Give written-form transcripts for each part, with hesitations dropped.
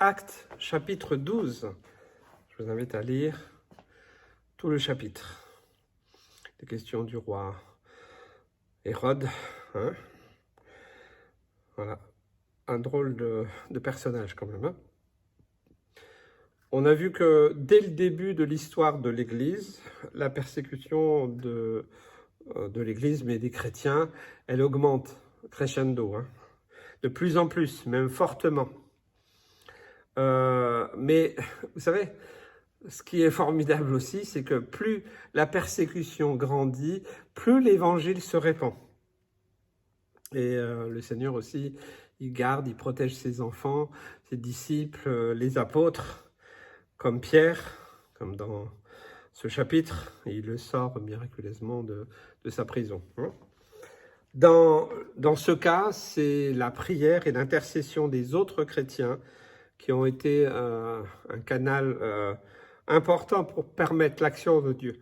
Actes, chapitre 12. Je vous invite à lire tout le chapitre. Les questions du roi Hérode. Hein, voilà, un drôle de personnage quand même. Hein. On a vu que dès le début de l'histoire de l'Église, la persécution de l'Église, mais des chrétiens, elle augmente crescendo, hein, de plus en plus, même fortement. Mais vous savez, ce qui est formidable aussi, c'est que plus la persécution grandit, plus l'évangile se répand. Et le Seigneur aussi, il garde, il protège ses enfants, ses disciples, les apôtres, comme Pierre, comme dans ce chapitre, il le sort miraculeusement de sa prison. Dans ce cas, c'est la prière et l'intercession des autres chrétiens qui ont été un canal important pour permettre l'action de Dieu.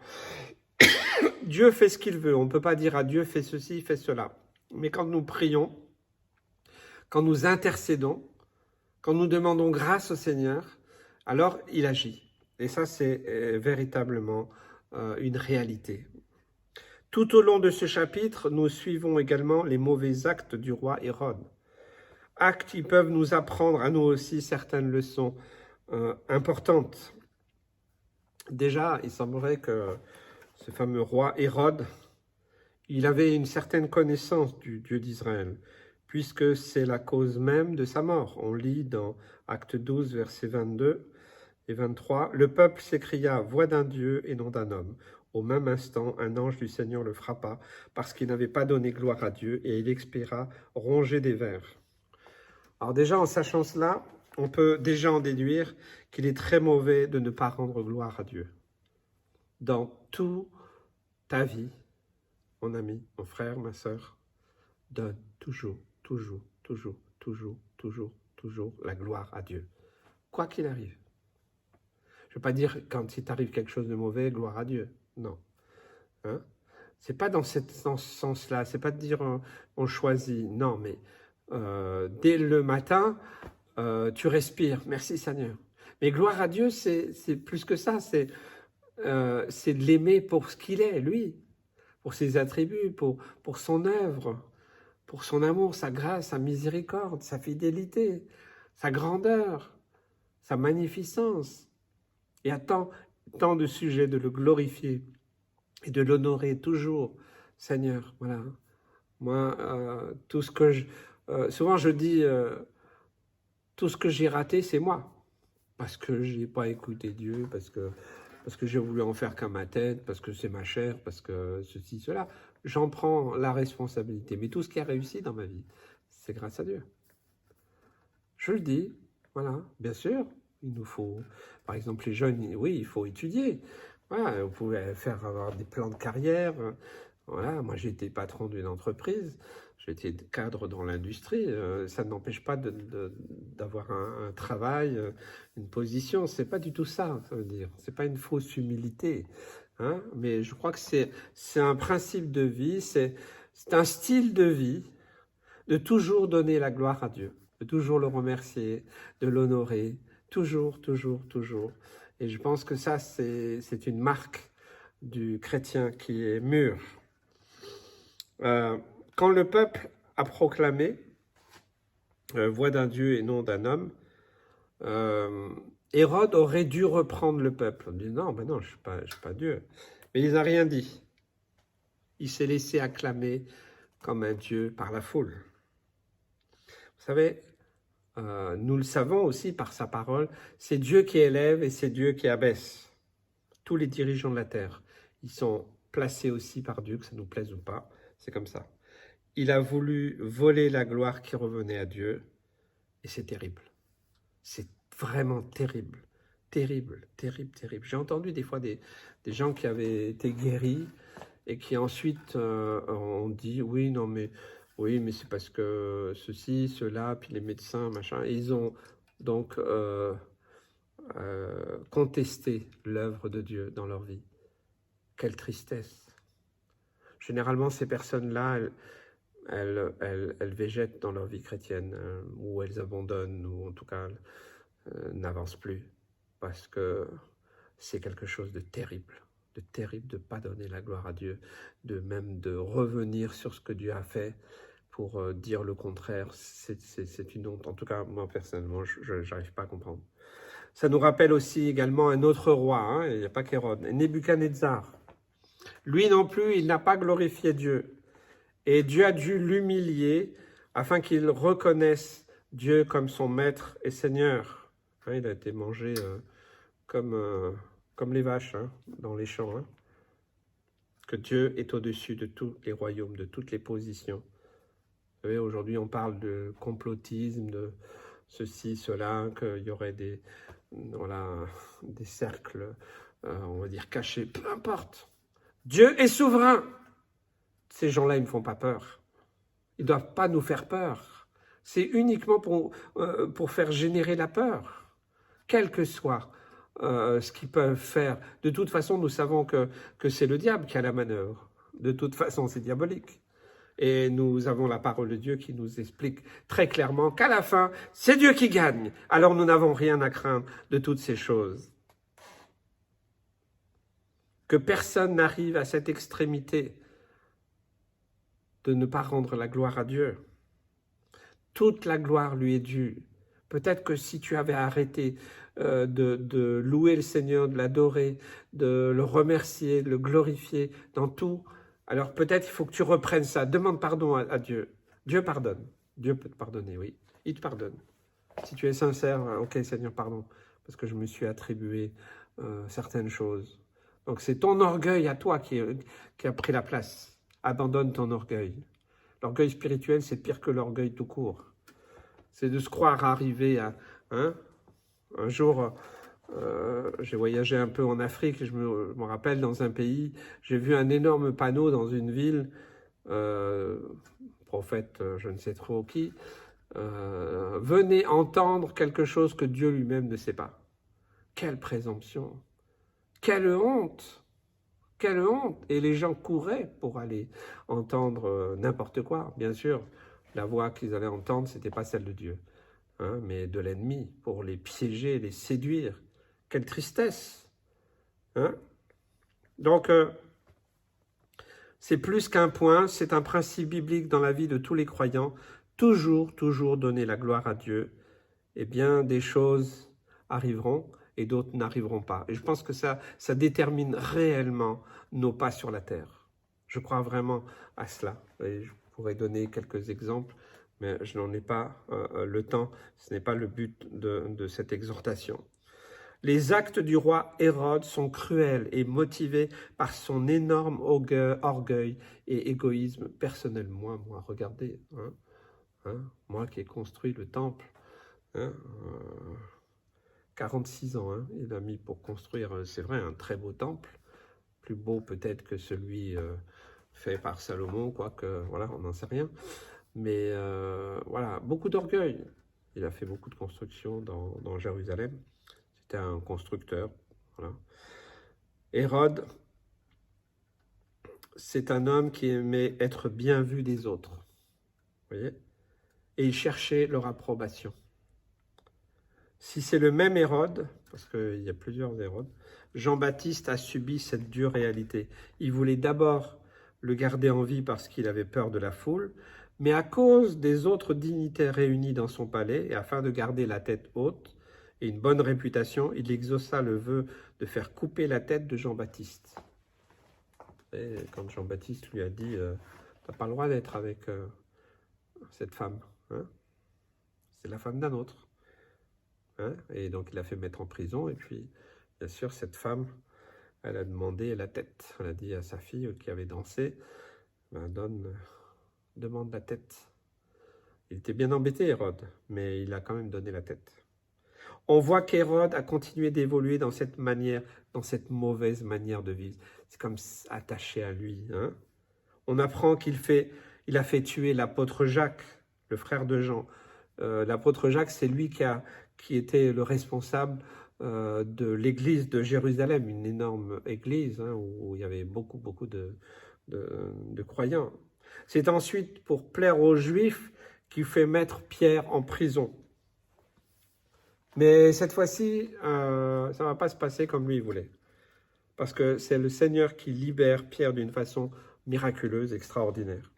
Dieu fait ce qu'il veut, on ne peut pas dire à Dieu fais ceci, fais cela. Mais quand nous prions, quand nous intercédons, quand nous demandons grâce au Seigneur, alors il agit. Et ça, c'est véritablement une réalité. Tout au long de ce chapitre, nous suivons également les mauvais actes du roi Hérode. Actes qui peuvent nous apprendre à nous aussi certaines leçons importantes. Déjà, il semblerait que ce fameux roi Hérode, il avait une certaine connaissance du Dieu d'Israël, puisque c'est la cause même de sa mort. On lit dans Acte 12, versets 22 et 23, « Le peuple s'écria, voix d'un Dieu et non d'un homme. Au même instant, un ange du Seigneur le frappa, parce qu'il n'avait pas donné gloire à Dieu, et il expira rongé des vers. » Alors déjà, en sachant cela, on peut déjà en déduire qu'il est très mauvais de ne pas rendre gloire à Dieu. Dans toute ta vie, mon ami, mon frère, ma sœur, donne toujours la gloire à Dieu, quoi qu'il arrive. Je ne veux pas dire quand il t'arrive quelque chose de mauvais, gloire à Dieu, non. Hein? C'est pas dans ce sens-là, c'est pas de dire on choisit, non, mais dès le matin, tu respires, merci Seigneur. Mais gloire à Dieu, c'est plus que ça, c'est de l'aimer pour ce qu'il est, lui, pour ses attributs, pour son œuvre, pour son amour, sa grâce, sa miséricorde, sa fidélité, sa grandeur, sa magnificence. Il y a tant de sujets de le glorifier et de l'honorer toujours, Seigneur. Voilà. Moi, tout ce que souvent je dis, tout ce que j'ai raté, c'est moi. Parce que je n'ai pas écouté Dieu, parce que j'ai voulu en faire qu'à ma tête, parce que c'est ma chair, parce que ceci, cela. J'en prends la responsabilité. Mais tout ce qui a réussi dans ma vie, c'est grâce à Dieu. Je le dis, voilà, bien sûr, il nous faut, par exemple les jeunes, oui, il faut étudier. Voilà, vous pouvez avoir des plans de carrière. Voilà, moi j'ai été patron d'une entreprise, j'ai été cadre dans l'industrie. Ça n'empêche pas d'avoir un travail, une position. C'est pas du tout ça, ça veut dire. C'est pas une fausse humilité. Hein, mais je crois que c'est un principe de vie, c'est un style de vie de toujours donner la gloire à Dieu, de toujours le remercier, de l'honorer, toujours. Et je pense que ça, c'est une marque du chrétien qui est mûr. Quand le peuple a proclamé voix d'un Dieu et non d'un homme, Hérode aurait dû reprendre le peuple. On dit non, je ne suis pas Dieu. Mais il n'a rien dit. Il s'est laissé acclamer comme un Dieu par la foule. Vous savez, nous le savons aussi par sa parole, c'est Dieu qui élève et c'est Dieu qui abaisse. Tous les dirigeants de la terre, ils sont placés aussi par Dieu, que ça nous plaise ou pas, c'est comme ça. Il a voulu voler la gloire qui revenait à Dieu, et c'est terrible. C'est vraiment terrible. Terrible. J'ai entendu des fois des gens qui avaient été guéris et qui ensuite ont dit oui, mais c'est parce que ceci, cela, puis les médecins, machin, et ils ont donc contesté l'œuvre de Dieu dans leur vie. Quelle tristesse. Généralement, ces personnes-là, elles végètent dans leur vie chrétienne, ou elles abandonnent, ou en tout cas, n'avance plus, parce que c'est quelque chose de terrible de ne pas donner la gloire à Dieu, de revenir sur ce que Dieu a fait pour dire le contraire. C'est une honte. En tout cas, moi personnellement, je n'arrive pas à comprendre. Ça nous rappelle aussi également un autre roi, hein, il n'y a pas qu'Hérode, Nebuchadnezzar. Lui non plus, il n'a pas glorifié Dieu. Et Dieu a dû l'humilier afin qu'il reconnaisse Dieu comme son maître et seigneur. Hein, il a été mangé comme les vaches hein, dans les champs. Hein. Que Dieu est au-dessus de tous les royaumes, de toutes les positions. Vous savez, aujourd'hui, on parle de complotisme, de ceci, cela, qu'il y aurait des cercles, on va dire, cachés. Peu importe. Dieu est souverain. Ces gens-là, ils ne me font pas peur. Ils ne doivent pas nous faire peur. C'est uniquement pour faire générer la peur. Quel que soit ce qu'ils peuvent faire. De toute façon, nous savons que c'est le diable qui a la manœuvre. De toute façon, c'est diabolique. Et nous avons la parole de Dieu qui nous explique très clairement qu'à la fin, c'est Dieu qui gagne. Alors nous n'avons rien à craindre de toutes ces choses. Que personne n'arrive à cette extrémité de ne pas rendre la gloire à Dieu. Toute la gloire lui est due. Peut-être que si tu avais arrêté de louer le Seigneur, de l'adorer, de le remercier, de le glorifier dans tout, alors peut-être il faut que tu reprennes ça. Demande pardon à Dieu. Dieu pardonne. Dieu peut te pardonner, oui. Il te pardonne. Si tu es sincère, ok Seigneur, pardon, parce que je me suis attribué certaines choses. Donc c'est ton orgueil à toi qui a pris la place. Abandonne ton orgueil. L'orgueil spirituel, c'est pire que l'orgueil tout court. C'est de se croire arrivé à... Hein, un jour, j'ai voyagé un peu en Afrique, je me rappelle, dans un pays, j'ai vu un énorme panneau dans une ville, prophète, je ne sais trop qui, venez entendre quelque chose que Dieu lui-même ne sait pas. Quelle présomption! Quelle honte! Quelle honte! Et les gens couraient pour aller entendre n'importe quoi, bien sûr. La voix qu'ils allaient entendre, ce n'était pas celle de Dieu, hein, mais de l'ennemi, pour les piéger, les séduire. Quelle tristesse! Hein? Donc, c'est plus qu'un point, c'est un principe biblique dans la vie de tous les croyants. Toujours, toujours donner la gloire à Dieu. Eh bien, des choses arriveront et d'autres n'arriveront pas. Et je pense que ça détermine réellement nos pas sur la terre. Je crois vraiment à cela. Et je pourrais donner quelques exemples, mais je n'en ai pas le temps. Ce n'est pas le but de cette exhortation. Les actes du roi Hérode sont cruels et motivés par son énorme orgueil et égoïsme personnel. Moi, regardez, moi qui ai construit le temple, 46 ans, il a mis pour construire, c'est vrai, un très beau temple, plus beau peut-être que celui fait par Salomon, quoique, voilà, on n'en sait rien. Mais voilà, beaucoup d'orgueil. Il a fait beaucoup de constructions dans Jérusalem. C'était un constructeur. Voilà. Hérode, c'est un homme qui aimait être bien vu des autres. Vous voyez? Et il cherchait leur approbation. Si c'est le même Hérode, parce qu'il y a plusieurs Hérodes, Jean-Baptiste a subi cette dure réalité. Il voulait d'abord le garder en vie parce qu'il avait peur de la foule, mais à cause des autres dignitaires réunis dans son palais, et afin de garder la tête haute et une bonne réputation, il exauça le vœu de faire couper la tête de Jean-Baptiste. Et quand Jean-Baptiste lui a dit « T'as pas le droit d'être avec cette femme, hein, c'est la femme d'un autre. » Et donc il a fait mettre en prison, et puis bien sûr cette femme, elle a demandé la tête. Elle a dit à sa fille qui avait dansé, ben, demande la tête. Il était bien embêté Hérode, mais il a quand même donné la tête. On voit qu'Hérode a continué d'évoluer dans cette manière, dans cette mauvaise manière de vivre. C'est comme attaché à lui. Hein. On apprend qu'il a fait tuer l'apôtre Jacques, le frère de Jean. L'apôtre Jacques, c'est lui qui était le responsable de l'église de Jérusalem, une énorme église où il y avait beaucoup de croyants. C'est ensuite pour plaire aux Juifs qu'il fait mettre Pierre en prison. Mais cette fois-ci, ça ne va pas se passer comme lui voulait. Parce que c'est le Seigneur qui libère Pierre d'une façon miraculeuse, extraordinaire.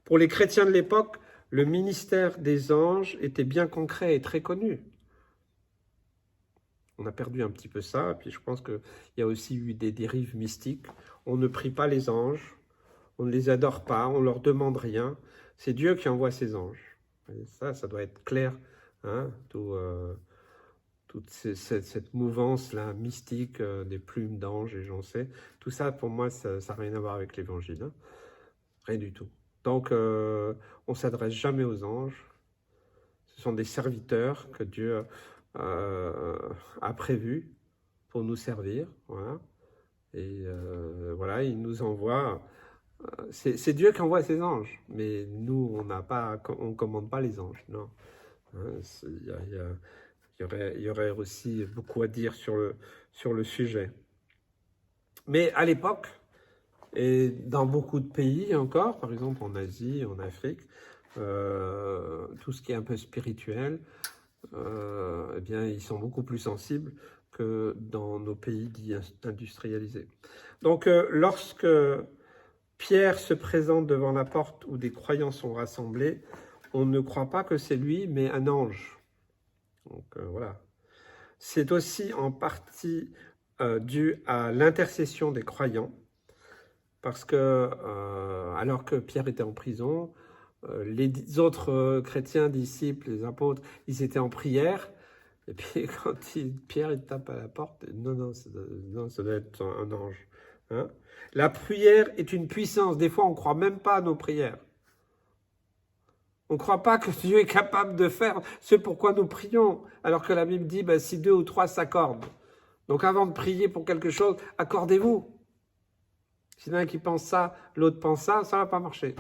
Pour les chrétiens de l'époque, le ministère des anges était bien concret et très connu. On a perdu un petit peu ça, et puis je pense qu'il y a aussi eu des dérives mystiques. On ne prie pas les anges, on ne les adore pas, on ne leur demande rien. C'est Dieu qui envoie ses anges. Et ça doit être clair, hein, toute cette mouvance-là mystique des plumes d'anges et j'en sais. Tout ça, pour moi, ça n'a rien à voir avec l'évangile. Hein. Rien du tout. Donc, on ne s'adresse jamais aux anges. Ce sont des serviteurs que Dieu a prévus pour nous servir. Voilà. Et voilà, il nous envoie. C'est Dieu qui envoie ses anges. Mais nous, on ne commande pas les anges. Non. Hein, il y aurait aussi beaucoup à dire sur le sujet. Mais à l'époque, et dans beaucoup de pays encore, par exemple en Asie, en Afrique, tout ce qui est un peu spirituel, eh bien, ils sont beaucoup plus sensibles que dans nos pays dits industrialisés. Donc, lorsque Pierre se présente devant la porte où des croyants sont rassemblés, on ne croit pas que c'est lui, mais un ange. Donc, voilà. C'est aussi en partie dû à l'intercession des croyants, parce que, alors que Pierre était en prison, les autres chrétiens, disciples, les apôtres, ils étaient en prière, et puis quand Pierre il tape à la porte, non, ça doit être un ange. Hein. La prière est une puissance, des fois on ne croit même pas à nos prières. On ne croit pas que Dieu est capable de faire ce pourquoi nous prions, alors que la Bible dit, si 2 ou 3 s'accordent. Donc avant de prier pour quelque chose, accordez-vous. Si l'un qui pense ça, l'autre pense ça, ça ne va pas marcher.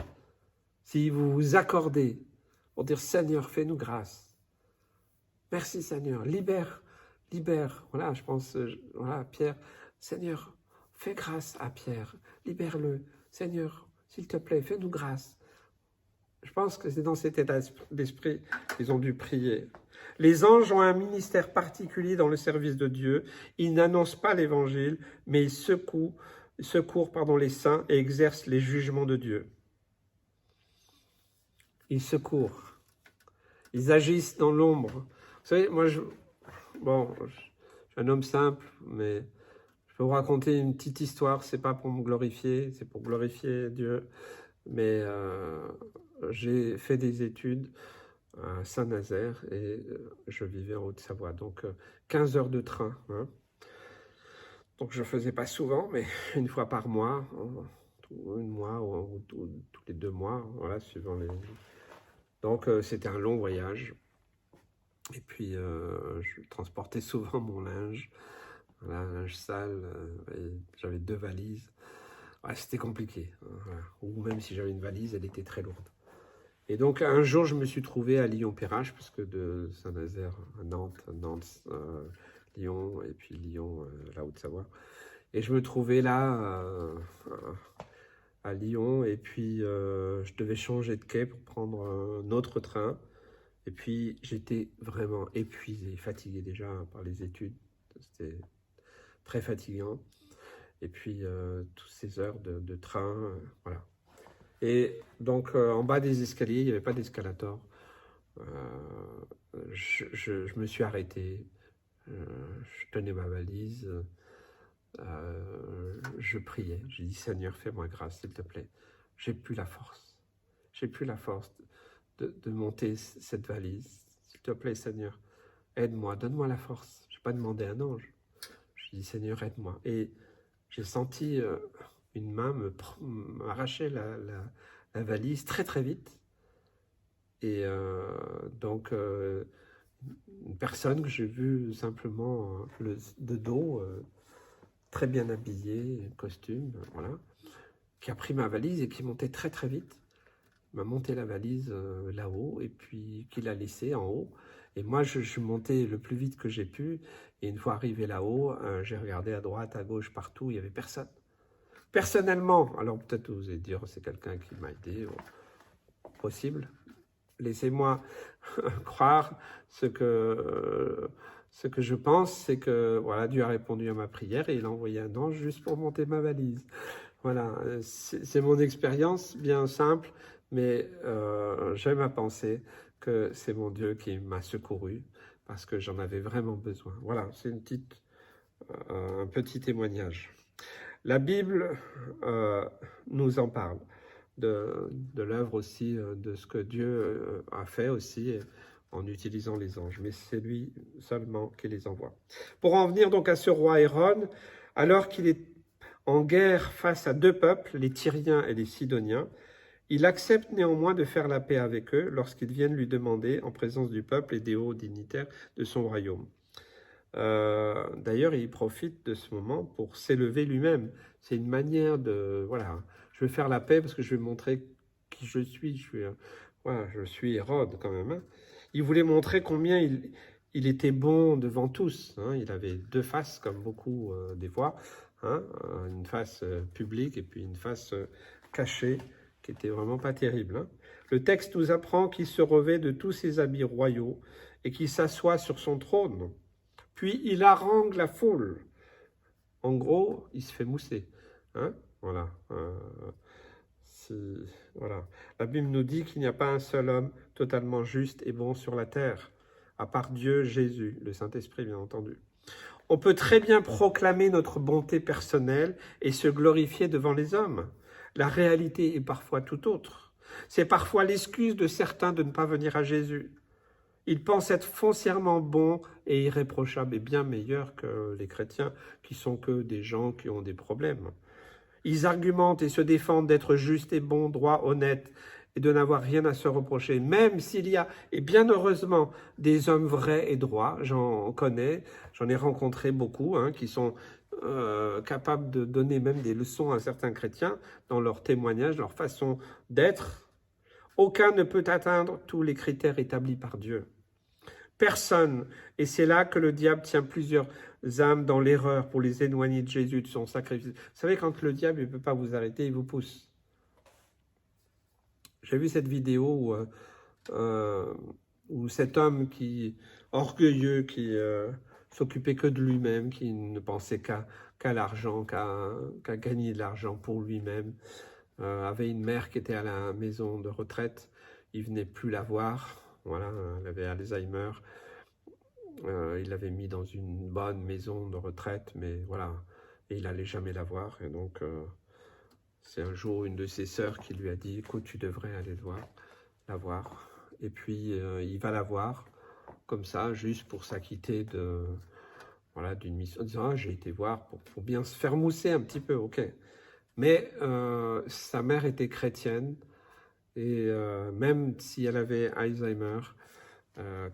Si vous vous accordez pour dire, Seigneur, fais-nous grâce. Merci Seigneur, libère. Voilà, je pense, voilà, Pierre, Seigneur, fais grâce à Pierre, libère-le. Seigneur, s'il te plaît, fais-nous grâce. Je pense que c'est dans cet état d'esprit qu'ils ont dû prier. Les anges ont un ministère particulier dans le service de Dieu. Ils n'annoncent pas l'évangile, mais ils secourent les saints et exercent les jugements de Dieu. Ils secourent. Ils agissent dans l'ombre. Vous savez, moi, je suis un homme simple, mais je peux vous raconter une petite histoire. C'est pas pour me glorifier, c'est pour glorifier Dieu. Mais j'ai fait des études à Saint-Nazaire et je vivais en Haute-Savoie. Donc 15 heures de train. Hein. Donc je ne faisais pas souvent, mais une fois par mois, un mois ou tous les 2 mois, voilà, suivant les... Donc c'était un long voyage. Et puis je transportais souvent mon linge, voilà, un linge sale, et j'avais 2 valises. Ouais, c'était compliqué. Voilà. Ou même si j'avais une valise, elle était très lourde. Et donc un jour, je me suis trouvé à Lyon-Perrache, parce que de Saint-Nazaire à Nantes, Lyon, et puis Lyon, la Haute-Savoie. Et je me trouvais là, à Lyon, et puis je devais changer de quai pour prendre un autre train. Et puis j'étais vraiment épuisé, fatigué déjà par les études. C'était très fatigant. Et puis toutes ces heures de train, voilà. Et donc en bas des escaliers, il n'y avait pas d'escalator. Je me suis arrêté, je tenais ma valise, je priais, j'ai dit Seigneur, fais-moi grâce, s'il te plaît. J'ai plus la force de monter cette valise. S'il te plaît, Seigneur, aide-moi, donne-moi la force. Je n'ai pas demandé un ange. Je dis Seigneur, aide-moi. Et j'ai senti une main m'arracher la valise très très vite. Et donc, une personne que j'ai vue simplement de dos, très bien habillée, costume, voilà, qui a pris ma valise et qui montait très très vite. Il m'a monté la valise là-haut et puis qui l'a laissée en haut. Et moi, je suis monté le plus vite que j'ai pu. Et une fois arrivé là-haut, j'ai regardé à droite, à gauche, partout, il n'y avait personne. Personnellement, alors peut-être vous allez dire, c'est quelqu'un qui m'a aidé, possible. Laissez-moi croire ce que Ce que je pense, c'est que voilà, Dieu a répondu à ma prière et il a envoyé un ange juste pour monter ma valise. Voilà, c'est mon expérience bien simple, mais j'aime à penser que c'est mon Dieu qui m'a secouru parce que j'en avais vraiment besoin. Voilà, c'est un petit témoignage. La Bible nous en parle, de l'œuvre aussi, de ce que Dieu a fait aussi en utilisant les anges, mais c'est lui seulement qui les envoie. Pour en venir donc à ce roi Hérode, alors qu'il est en guerre face à deux peuples, les Tyriens et les Sidoniens, il accepte néanmoins de faire la paix avec eux lorsqu'ils viennent lui demander, en présence du peuple et des hauts dignitaires de son royaume. D'ailleurs, il profite de ce moment pour s'élever lui-même. C'est une manière de... Voilà, je vais faire la paix parce que je vais montrer qui je suis. Je suis Hérode quand même. Hein. Il voulait montrer combien il était bon devant tous. Hein. Il avait deux faces, comme beaucoup des fois. Hein. Une face publique et puis une face cachée, qui était vraiment pas terrible. Hein. Le texte nous apprend qu'il se revêt de tous ses habits royaux et qu'il s'assoit sur son trône. Puis il harangue la foule. En gros, il se fait mousser. Hein, voilà. Voilà. La Bible nous dit qu'il n'y a pas un seul homme totalement juste et bon sur la terre, à part Dieu, Jésus, le Saint-Esprit, bien entendu. On peut très bien proclamer notre bonté personnelle et se glorifier devant les hommes. La réalité est parfois tout autre. C'est parfois l'excuse de certains de ne pas venir à Jésus. Ils pensent être foncièrement bons et irréprochables et bien meilleurs que les chrétiens qui sont que des gens qui ont des problèmes. Ils argumentent et se défendent d'être justes et bons, droits, honnêtes et de n'avoir rien à se reprocher, même s'il y a, et bien heureusement, des hommes vrais et droits. J'en connais, j'en ai rencontré beaucoup, hein, qui sont capables de donner même des leçons à certains chrétiens dans leur témoignage, leur façon d'être. Aucun ne peut atteindre tous les critères établis par Dieu. Personne. Et c'est là que le diable tient plusieurs âmes dans l'erreur pour les éloigner de Jésus, de son sacrifice. Vous savez, quand le diable ne peut pas vous arrêter, il vous pousse. J'ai vu cette vidéo où cet homme orgueilleux, qui s'occupait que de lui-même, qui ne pensait qu'à l'argent, qu'à gagner de l'argent pour lui-même, avait une mère qui était à la maison de retraite, il venait plus la voir, voilà, elle avait Alzheimer, il l'avait mis dans une bonne maison de retraite, mais voilà, et il n'allait jamais la voir, et donc c'est un jour une de ses sœurs qui lui a dit, écoute, tu devrais aller la voir, et puis il va la voir, comme ça, juste pour s'acquitter d'une mission, en disant, j'ai été voir pour bien se faire mousser un petit peu, ok. Mais sa mère était chrétienne et même si elle avait Alzheimer,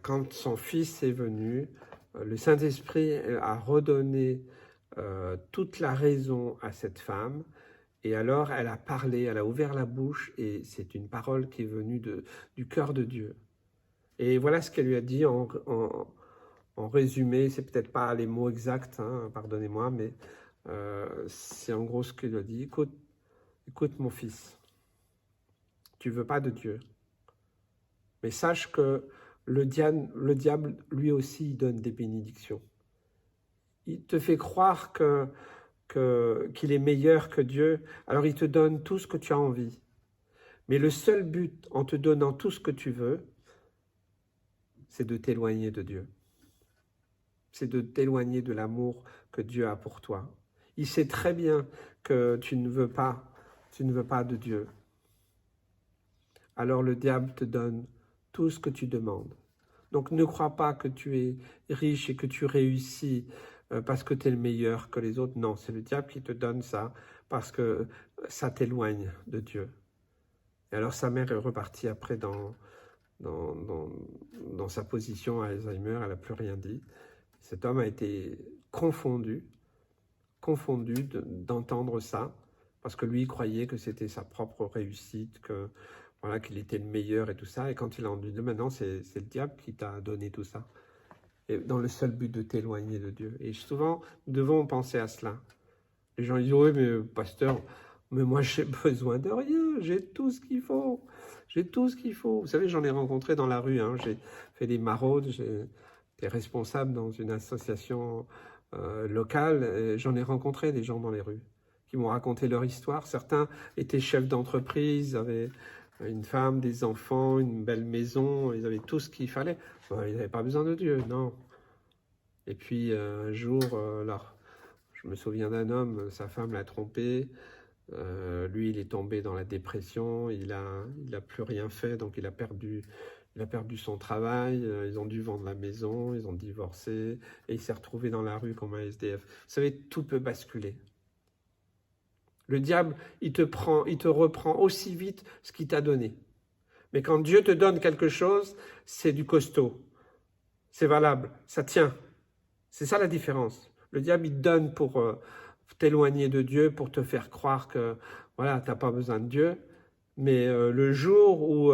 quand son fils est venu, le Saint-Esprit a redonné toute la raison à cette femme et alors elle a parlé, elle a ouvert la bouche et c'est une parole qui est venue du cœur de Dieu. Et voilà ce qu'elle lui a dit en résumé, c'est peut-être pas les mots exacts, hein, pardonnez-moi, mais c'est en gros ce qu'il a dit. Écoute mon fils, tu veux pas de Dieu, mais sache que le diable lui aussi donne des bénédictions. Il te fait croire qu'il est meilleur que Dieu, alors il te donne tout ce que tu as envie. Mais le seul but en te donnant tout ce que tu veux, c'est de t'éloigner de Dieu. C'est de t'éloigner de l'amour que Dieu a pour toi. Il sait très bien que tu ne veux pas de Dieu. Alors le diable te donne tout ce que tu demandes. Donc ne crois pas que tu es riche et que tu réussis parce que tu es le meilleur que les autres. Non, c'est le diable qui te donne ça parce que ça t'éloigne de Dieu. Et alors sa mère est repartie après dans sa position à Alzheimer, elle n'a plus rien dit. Cet homme a été confondu d'entendre ça, parce que lui, il croyait que c'était sa propre réussite, voilà, qu'il était le meilleur et tout ça. Et quand il a entendu, maintenant, c'est le diable qui t'a donné tout ça. Et dans le seul but de t'éloigner de Dieu. Et souvent, nous devons penser à cela. Les gens disent, oui, mais pasteur, mais moi, j'ai besoin de rien. J'ai tout ce qu'il faut. J'ai tout ce qu'il faut. Vous savez, j'en ai rencontré dans la rue. Hein. J'ai fait des maraudes. était responsable dans une association locale. J'en ai rencontré des gens dans les rues qui m'ont raconté leur histoire. Certains étaient chefs d'entreprise, avaient une femme, des enfants, une belle maison, ils avaient tout ce qu'il fallait. Bon, ils n'avaient pas besoin de Dieu, non. Et puis un jour, je me souviens d'un homme, sa femme l'a trompé, lui il est tombé dans la dépression, il a plus rien fait, donc il a perdu son travail, ils ont dû vendre la maison, ils ont divorcé, et il s'est retrouvé dans la rue comme un SDF. Vous savez, tout peut basculer. Le diable, il te reprend aussi vite ce qu'il t'a donné. Mais quand Dieu te donne quelque chose, c'est du costaud. C'est valable, ça tient. C'est ça la différence. Le diable, il te donne pour t'éloigner de Dieu, pour te faire croire que voilà, tu n'as pas besoin de Dieu. Mais le jour où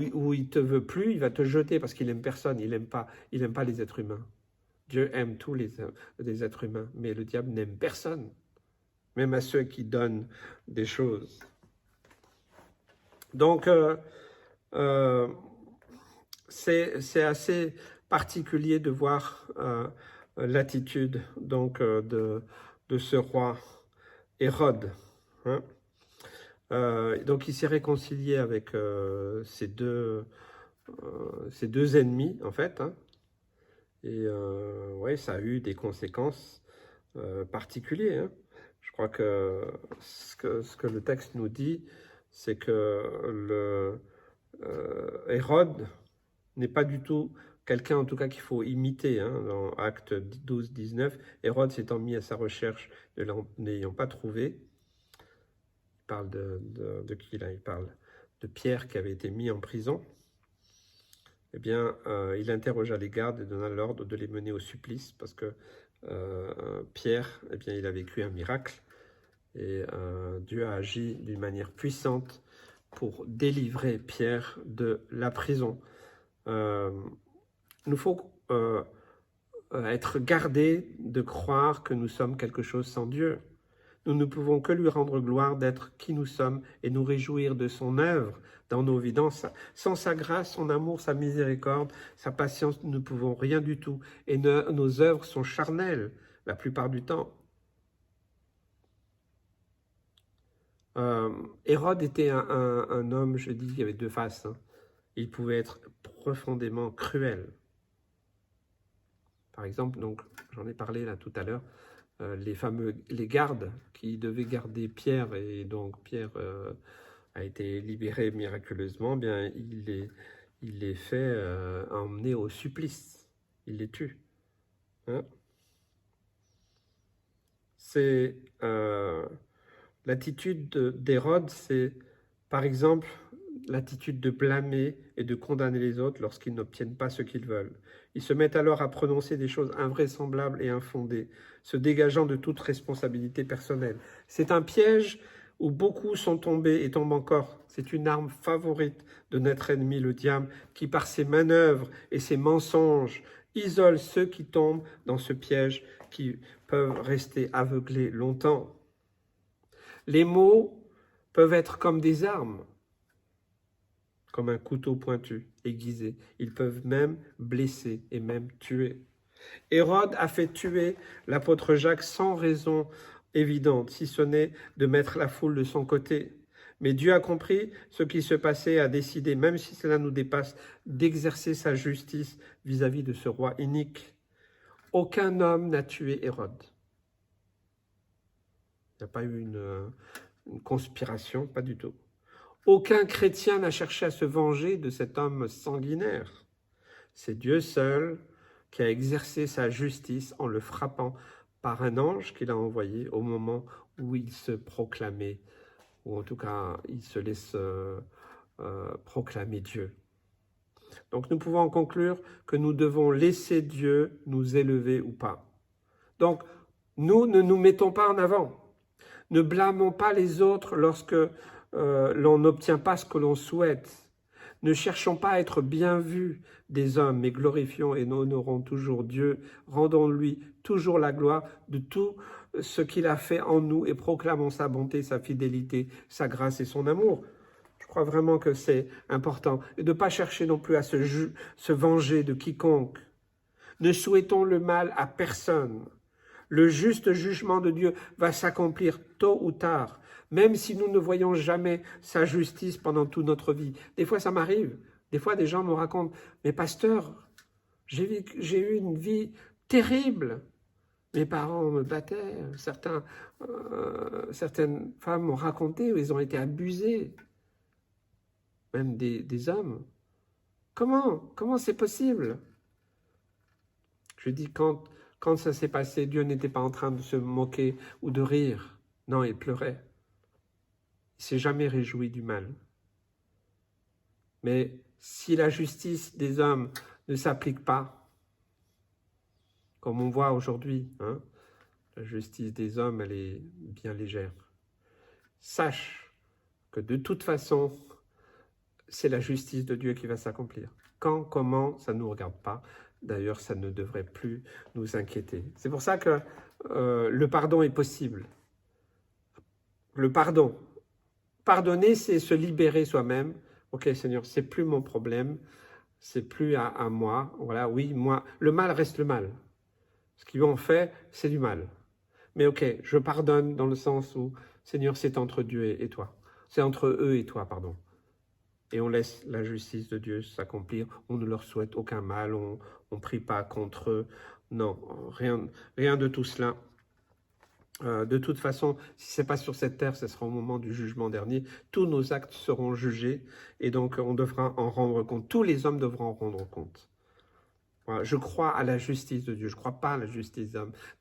il ne te veut plus, il va te jeter parce qu'il n'aime personne, il n'aime pas les êtres humains. Dieu aime tous les êtres humains, mais le diable n'aime personne. Même à ceux qui donnent des choses. Donc, c'est assez particulier de voir l'attitude donc de ce roi Hérode. Hein. Donc, il s'est réconcilié avec ses deux ennemis, en fait. Hein. Et ouais, ça a eu des conséquences particulières. Hein. Je crois que ce que le texte nous dit, c'est que Hérode n'est pas du tout quelqu'un, en tout cas, qu'il faut imiter. Hein. Dans Actes 12, 19, Hérode s'étant mis à sa recherche, ne l'ayant pas trouvé. Il parle de qui là? Il parle de Pierre qui avait été mis en prison. Eh bien, il interrogea les gardes et donna l'ordre de les mener au supplice parce que Pierre, eh bien, il a vécu un miracle et Dieu a agi d'une manière puissante pour délivrer Pierre de la prison. Il nous faut être gardés de croire que nous sommes quelque chose sans Dieu. Nous ne pouvons que lui rendre gloire d'être qui nous sommes et nous réjouir de son œuvre dans nos vies. Sans sa grâce, son amour, sa miséricorde, sa patience, nous ne pouvons rien du tout. Et nos œuvres sont charnelles la plupart du temps. Hérode était un homme, je dis, qui avait deux faces. Hein. Il pouvait être profondément cruel. Par exemple, donc j'en ai parlé là tout à l'heure, les gardes qui devaient garder Pierre, et donc Pierre a été libéré miraculeusement, bien il les fait emmener au supplice. Il les tue. Hein? C'est l'attitude d'Hérode, c'est par exemple l'attitude de blâmer et de condamner les autres lorsqu'ils n'obtiennent pas ce qu'ils veulent. Ils se mettent alors à prononcer des choses invraisemblables et infondées, se dégageant de toute responsabilité personnelle. C'est un piège où beaucoup sont tombés et tombent encore. C'est une arme favorite de notre ennemi, le diable, qui par ses manœuvres et ses mensonges isole ceux qui tombent dans ce piège, qui peuvent rester aveuglés longtemps. Les mots peuvent être comme des armes, comme un couteau pointu, aiguisé. Ils peuvent même blesser et même tuer. Hérode a fait tuer l'apôtre Jacques sans raison évidente, si ce n'est de mettre la foule de son côté. Mais Dieu a compris ce qui se passait, a décidé, même si cela nous dépasse, d'exercer sa justice vis-à-vis de ce roi inique. Aucun homme n'a tué Hérode. Il n'y a pas eu une conspiration, pas du tout. Aucun chrétien n'a cherché à se venger de cet homme sanguinaire. C'est Dieu seul qui a exercé sa justice en le frappant par un ange qu'il a envoyé au moment où il se proclamait, ou en tout cas, il se laisse proclamer Dieu. Donc nous pouvons en conclure que nous devons laisser Dieu nous élever ou pas. Donc, nous ne nous mettons pas en avant. Ne blâmons pas les autres lorsque l'on n'obtient pas ce que l'on souhaite. Ne cherchons pas à être bien vus des hommes, mais glorifions et honorons toujours Dieu. Rendons-lui toujours la gloire de tout ce qu'il a fait en nous et proclamons sa bonté, sa fidélité, sa grâce et son amour. Je crois vraiment que c'est important. Et de ne pas chercher non plus à se venger de quiconque. Ne souhaitons le mal à personne. Le juste jugement de Dieu va s'accomplir tôt ou tard, même si nous ne voyons jamais sa justice pendant toute notre vie. Des fois, ça m'arrive. Des fois, des gens me racontent « Mais pasteur, j'ai eu une vie terrible. Mes parents me battaient. Certaines femmes m'ont raconté où ils ont été abusés. Même des hommes. Comment c'est possible ?» Je dis, quand ça s'est passé, Dieu n'était pas en train de se moquer ou de rire. Non, il pleurait. Il ne s'est jamais réjoui du mal. Mais si la justice des hommes ne s'applique pas, comme on voit aujourd'hui, hein, la justice des hommes, elle est bien légère. Sache que de toute façon, c'est la justice de Dieu qui va s'accomplir. Quand, comment, ça ne nous regarde pas. D'ailleurs, ça ne devrait plus nous inquiéter. C'est pour ça que le pardon est possible. Le pardon. Pardonner, c'est se libérer soi-même. Ok, Seigneur, c'est plus mon problème, c'est plus à moi. Voilà, oui, moi, le mal reste le mal. Ce qu'ils ont fait, c'est du mal. Mais ok, je pardonne dans le sens où, Seigneur, c'est entre Dieu et toi. C'est entre eux et toi, pardon. Et on laisse la justice de Dieu s'accomplir. On ne leur souhaite aucun mal, on ne prie pas contre eux. Non, rien de tout cela. De toute façon, si ce n'est pas sur cette terre, ce sera au moment du jugement dernier. Tous nos actes seront jugés et donc on devra en rendre compte. Tous les hommes devront en rendre compte. Voilà, je crois à la justice de Dieu. Je ne crois pas à la justice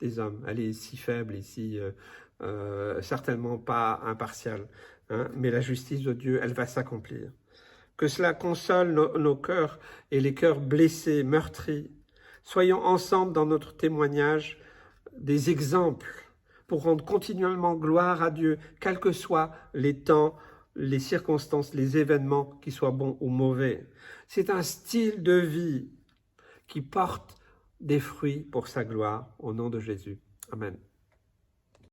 des hommes. Elle est si faible et si certainement pas impartiale. Hein, mais la justice de Dieu, elle va s'accomplir. Que cela console nos cœurs et les cœurs blessés, meurtris. Soyons ensemble dans notre témoignage des exemples pour rendre continuellement gloire à Dieu, quels que soient les temps, les circonstances, les événements, qu'ils soient bons ou mauvais. C'est un style de vie qui porte des fruits pour sa gloire, au nom de Jésus. Amen.